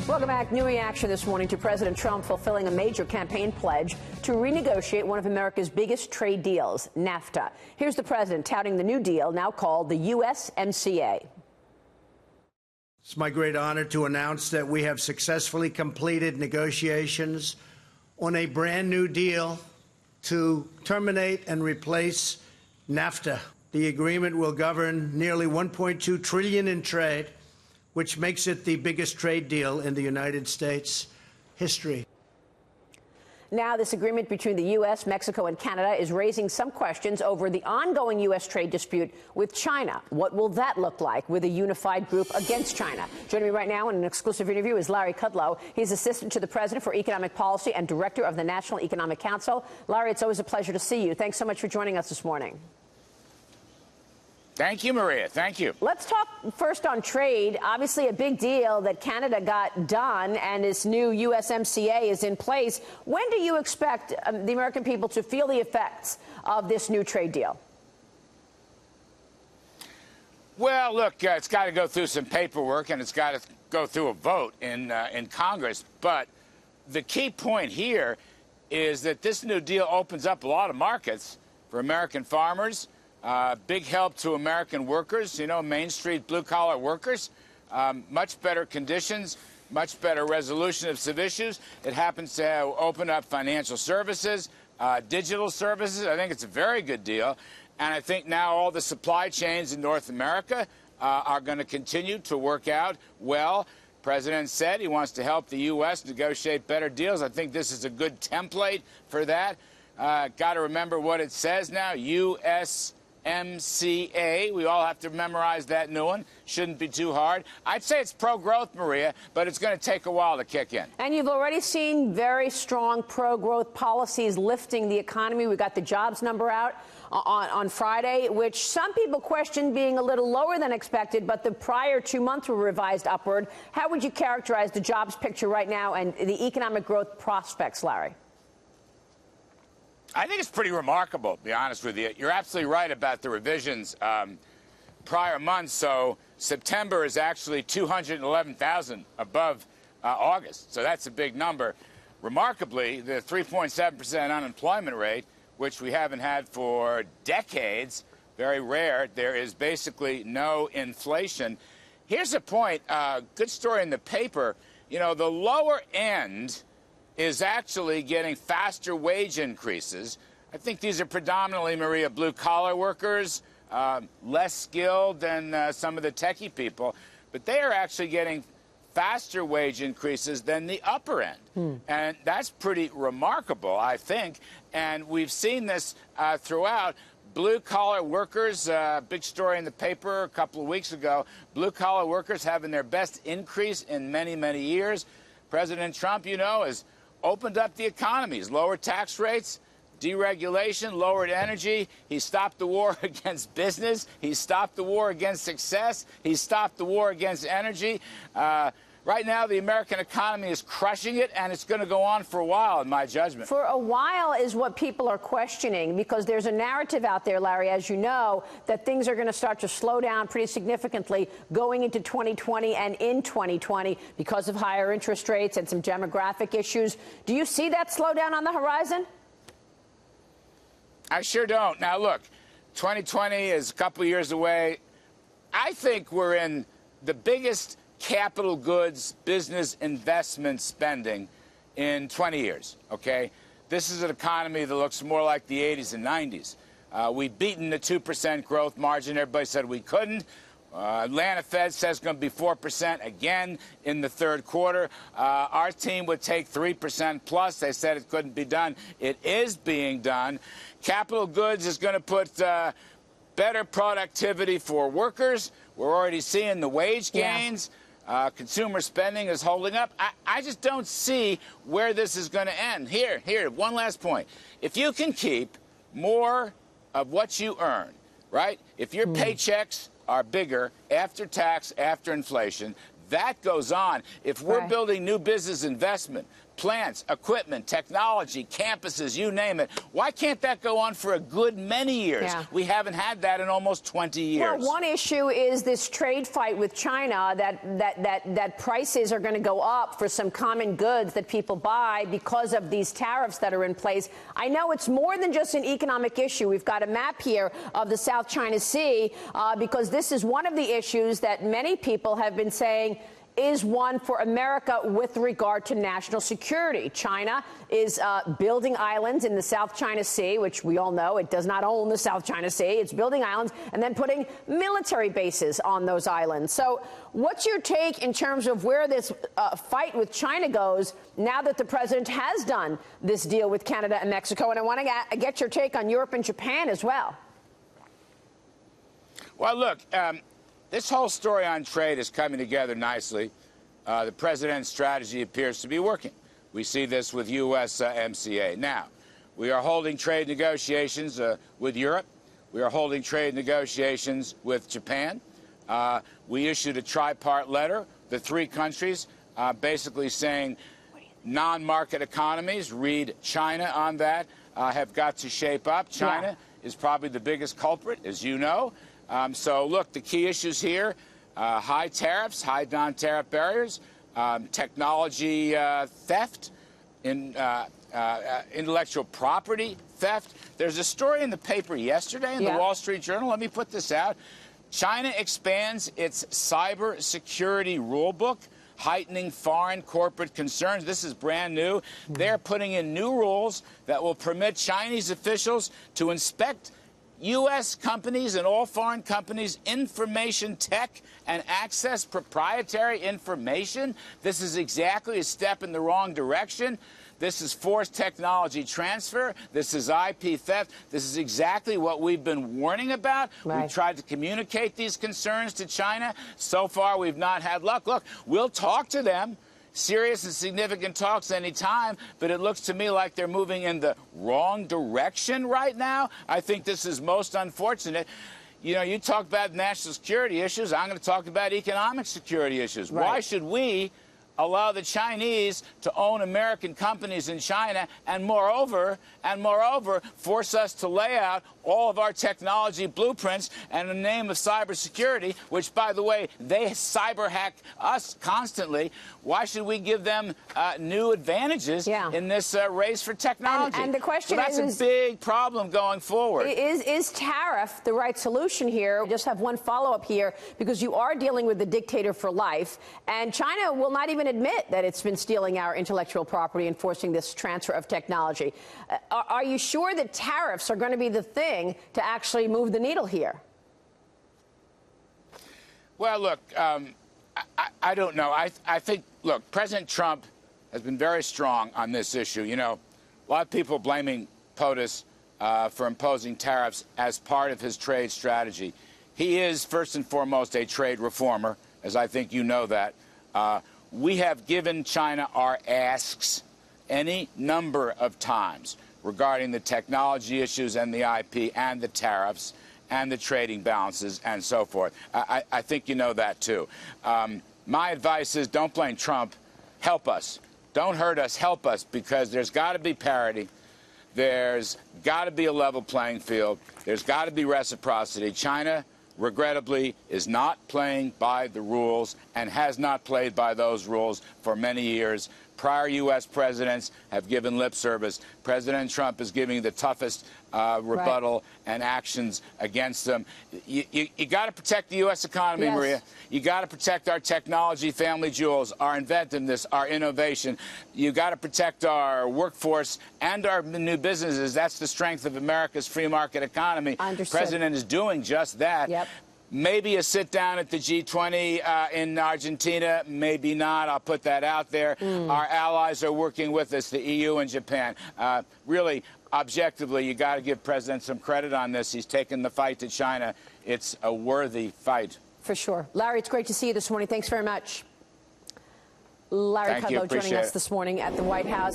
Welcome back. New reaction this morning to President Trump fulfilling a major campaign pledge to renegotiate one of America's biggest trade deals, NAFTA. Here's the president touting the new deal, now called the USMCA. It's my great honor to announce that we have successfully completed negotiations on a brand new deal to terminate and replace NAFTA. The agreement will govern nearly $1.2 trillion in trade, which makes it the biggest trade deal in the United States history. Now, this agreement between the U.S., Mexico, and Canada is raising some questions over the ongoing U.S. trade dispute with China. What will that look like with a unified group against China? Joining me right now in an exclusive interview is Larry Kudlow. He's Assistant to the President for Economic Policy and Director of the National Economic Council. Larry, it's always a pleasure to see you. Thanks so much for joining us this morning. Thank you, Maria. Thank you. Let's talk first on trade. Obviously, a big deal that Canada got done, and this new USMCA is in place. When do you expect the American people to feel the effects of this new trade deal? Well, look, it's got to go through some paperwork, and it's got to go through a vote in Congress. But the key point here is that this new deal opens up a lot of markets for American farmers. Big help to American workers, you know, Main Street blue-collar workers. Much better conditions, much better resolution of some issues. It happens to open up financial services, digital services. I think it's a very good deal. And I think now all the supply chains in North America are going to continue to work out well. The President said he wants to help the U.S. negotiate better deals. I think this is a good template for that. Got to remember what it says now, USMCA. We all have to memorize that new one. Shouldn't be too hard. I'd say it's pro-growth, Maria, but it's going to take a while to kick in. And you've already seen very strong pro-growth policies lifting the economy. We got the jobs number out on Friday, which some people question being a little lower than expected, but the prior 2 months were revised upward. How would you characterize the jobs picture right now and the economic growth prospects, Larry? I think it's pretty remarkable, to be honest with you. You're absolutely right about the revisions prior months. So September is actually 211,000 above August. So that's a big number. Remarkably, the 3.7% unemployment rate, which we haven't had for decades, very rare. There is basically no inflation. Here's a point, good story in the paper. You know, the lower end is actually getting faster wage increases. I think these are predominantly, Maria, blue-collar workers, less skilled than some of the techie people, but they are actually getting faster wage increases than the upper end. And that's pretty remarkable, I think. And we've seen this throughout. Blue-collar workers, big story in the paper a couple of weeks ago, blue-collar workers having their best increase in many, many years. President Trump, you know, has opened up the economies, lowered tax rates, deregulation, lowered energy. He stopped the war against business. He stopped the war against success. He stopped the war against energy. Right now, the American economy is crushing it, and it's going to go on for a while, in my judgment. For a while is what people are questioning, because there's a narrative out there, Larry, as you know, that things are going to start to slow down pretty significantly going into 2020 and in 2020 because of higher interest rates and some demographic issues. Do you see that slowdown on the horizon? I sure don't. Now, look, 2020 is a couple of years away. I think we're in the biggest capital goods business investment spending in 20 years, okay? This is an economy that looks more like the 80s and 90s. We've beaten the 2% growth margin. Everybody said we couldn't. Atlanta Fed says it's going to be 4% again in the third quarter. Our team would take 3% plus. They said it couldn't be done. It is being done. Capital goods is going to put better productivity for workers. We're already seeing the wage gains. Yeah. Consumer spending is holding up. I just don't see where this is going to end. Here, one last point. If you can keep more of what you earn, right? If your paychecks are bigger after tax, after inflation, that goes on. If we're building new business investment, plants, equipment, technology, campuses, you name it. Why can't that go on for a good many years? Yeah. We haven't had that in almost 20 years. Well, one issue is this trade fight with China, that prices are going to go up for some common goods that people buy because of these tariffs that are in place. I know it's more than just an economic issue. We've got a map here of the South China Sea because this is one of the issues that many people have been saying is one for America with regard to national security. China is building islands in the South China Sea, which we all know it does not own the South China Sea. It's building islands and then putting military bases on those islands. So what's your take in terms of where this fight with China goes now that the president has done this deal with Canada and Mexico? And I want to get your take on Europe and Japan as well. Well, look, this whole story on trade is coming together nicely. The president's strategy appears to be working. We see this with USMCA. Now, we are holding trade negotiations with Europe. We are holding trade negotiations with Japan. We issued a tripart letter, the three countries, basically saying non-market economies, read China on that, have got to shape up. China is probably the biggest culprit, as you know. So, look, the key issues here, high tariffs, high non-tariff barriers, technology theft, intellectual property theft. There's a story in the paper yesterday in the Wall Street Journal. Let me put this out. China expands its cyber security rule book, heightening foreign corporate concerns. This is brand new. They're putting in new rules that will permit Chinese officials to inspect U.S. companies and all foreign companies' information tech and access proprietary information. This is exactly a step in the wrong direction. This is forced technology transfer. This is IP theft. This is exactly what we've been warning about. Right. We've tried to communicate these concerns to China. So far, we've not had luck. Look, we'll talk to them. Serious and significant talks any time, but it looks to me like they're moving in the wrong direction right now. I think this is most unfortunate. You know, you talk about national security issues. I'm going to talk about economic security issues. Right. Why should we allow the Chinese to own American companies in China and moreover, force us to lay out all of our technology blueprints and in the name of cybersecurity, which, by the way, they cyber hack us constantly. Why should we give them new advantages in this race for technology? And the question that's a big problem going forward. Is tariff the right solution here? I just have one follow-up here, because you are dealing with the dictator for life, and China will not even admit that it's been stealing our intellectual property and forcing this transfer of technology. Are you sure that tariffs are going to be the thing to actually move the needle here? Well, look, I don't know. I think, look, President Trump has been very strong on this issue. You know, a lot of people blaming POTUS for imposing tariffs as part of his trade strategy. He is, first and foremost, a trade reformer, as I think you know that. We have given China our asks any number of times regarding the technology issues and the IP and the tariffs and the trading balances and so forth. I think you know that, too. My advice is don't blame Trump. Help us. Don't hurt us. Help us, because there's got to be parity. There's got to be a level playing field. There's got to be reciprocity. China, regrettably, is not playing by the rules and has not played by those rules for many years. Prior U.S. presidents have given lip service. President Trump is giving the toughest rebuttal and actions against them. You got to protect the U.S. economy, Maria. You got to protect our technology family jewels, our inventiveness, our innovation. You got to protect our workforce and our new businesses. That's the strength of America's free market economy. Understood. The president is doing just that. Yep. Maybe a sit-down at the G20 in Argentina, maybe not. I'll put that out there. Our allies are working with us, the EU and Japan. Really, objectively, you got to give President some credit on this. He's taken the fight to China. It's a worthy fight. For sure. Larry, it's great to see you this morning. Thanks very much. Larry Kudlow joining us this morning at the White House.